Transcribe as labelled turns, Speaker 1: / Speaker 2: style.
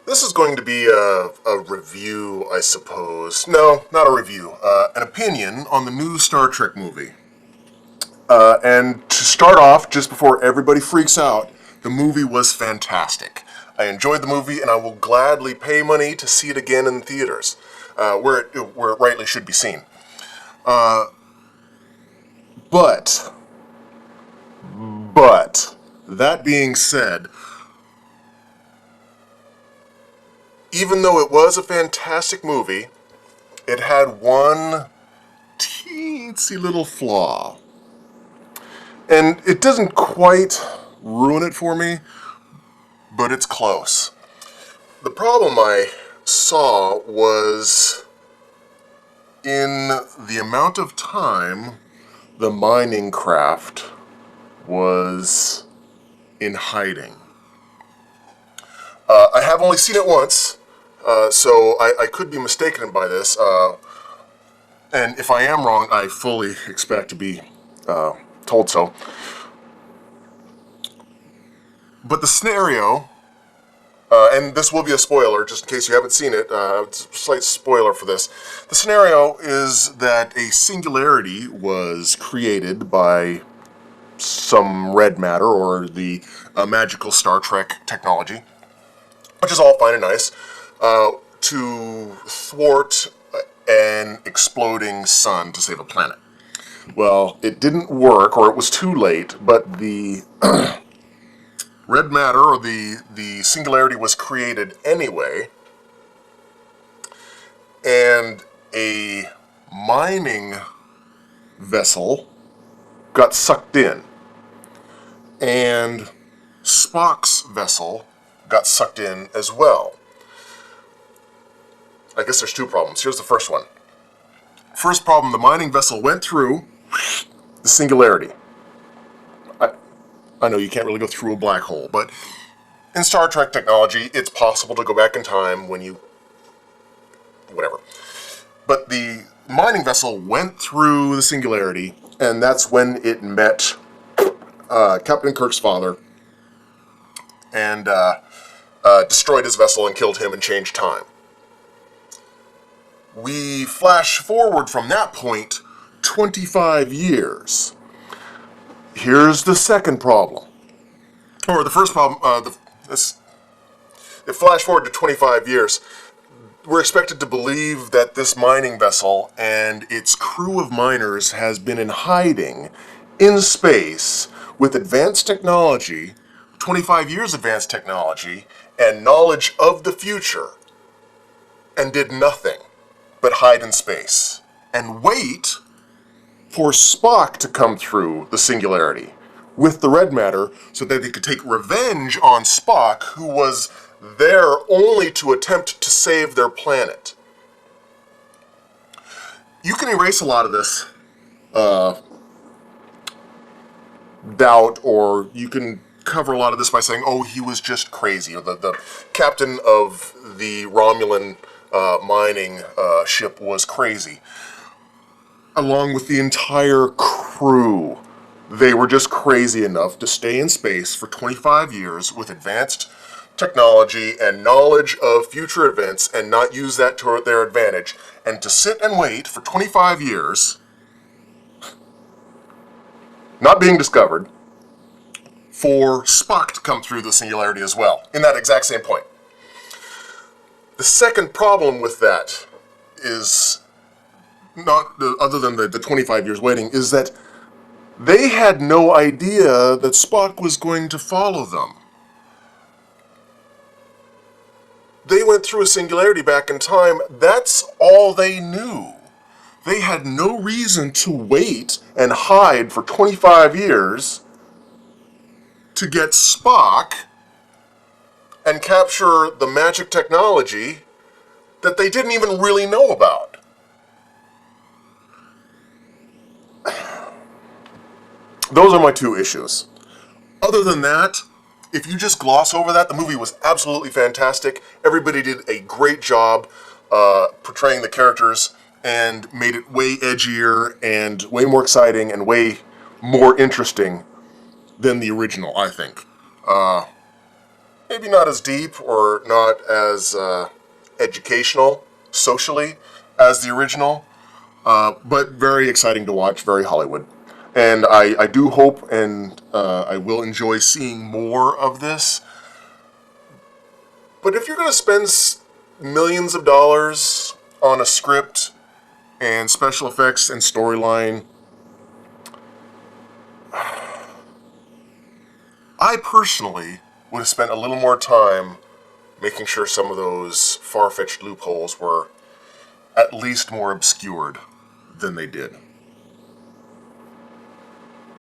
Speaker 1: This is going to be a review, I suppose. No, not a review. An opinion on the new Star Trek movie. And to start off, just before everybody freaks out, the movie was fantastic. I enjoyed the movie, and I will gladly pay money to see it again in theaters, where it rightly should be seen. But that being said, even though it was a fantastic movie, it had one teensy little flaw. And it doesn't quite ruin it for me, but it's close. The problem I saw was in the amount of time the mining craft was in hiding. I have only seen it once, so I could be mistaken by this. And if I am wrong, I fully expect to be told so. But the scenario, and this will be a spoiler, just in case you haven't seen it, it's a slight spoiler for this. The scenario is that a singularity was created by some red matter or the magical Star Trek technology, which is all fine and nice, to thwart an exploding sun to save a planet. Well, it didn't work, or it was too late, but the red matter, or the singularity, was created anyway, and a mining vessel got sucked in, and Spock's vessel got sucked in as well. I guess there's two problems. Here's the first one. First problem, the mining vessel went through the singularity. I know you can't really go through a black hole, but in Star Trek technology, it's possible to go back in time when you... whatever. But the mining vessel went through the singularity, and that's when it met Captain Kirk's father and destroyed his vessel and killed him and changed time. We flash forward from that point 25 years. Here's the second problem. Or the first problem, it flash forward to 25 years. We're expected to believe that this mining vessel and its crew of miners has been in hiding in space with advanced technology, 25 years advanced technology, and knowledge of the future, and did nothing but hide in space and wait for Spock to come through the singularity with the red matter so that they could take revenge on Spock, who was there only to attempt to save their planet. You can erase a lot of this doubt, or you can cover a lot of this by saying, oh, he was just crazy, or the captain of the Romulan mining ship was crazy. Along with the entire crew, they were just crazy enough to stay in space for 25 years with advanced technology and knowledge of future events and not use that to their advantage, and to sit and wait for 25 years, not being discovered, for Spock to come through the singularity as well, in that exact same point. The second problem with that is, not other than the 25 years waiting, is that they had no idea that Spock was going to follow them. They went through a singularity back in time. That's all they knew. They had no reason to wait and hide for 25 years to get Spock and capture the magic technology that they didn't even really know about. Those are my two issues. Other than that, if you just gloss over that, the movie was absolutely fantastic. Everybody did a great job portraying the characters and made it way edgier and way more exciting and way more interesting than the original, I think. maybe not as deep or not as educational socially as the original, but very exciting to watch, very Hollywood. And I do hope and I will enjoy seeing more of this. But if you're going to spend millions of dollars on a script and special effects and storyline, I personally would have spent a little more time making sure some of those far-fetched loopholes were at least more obscured than they did.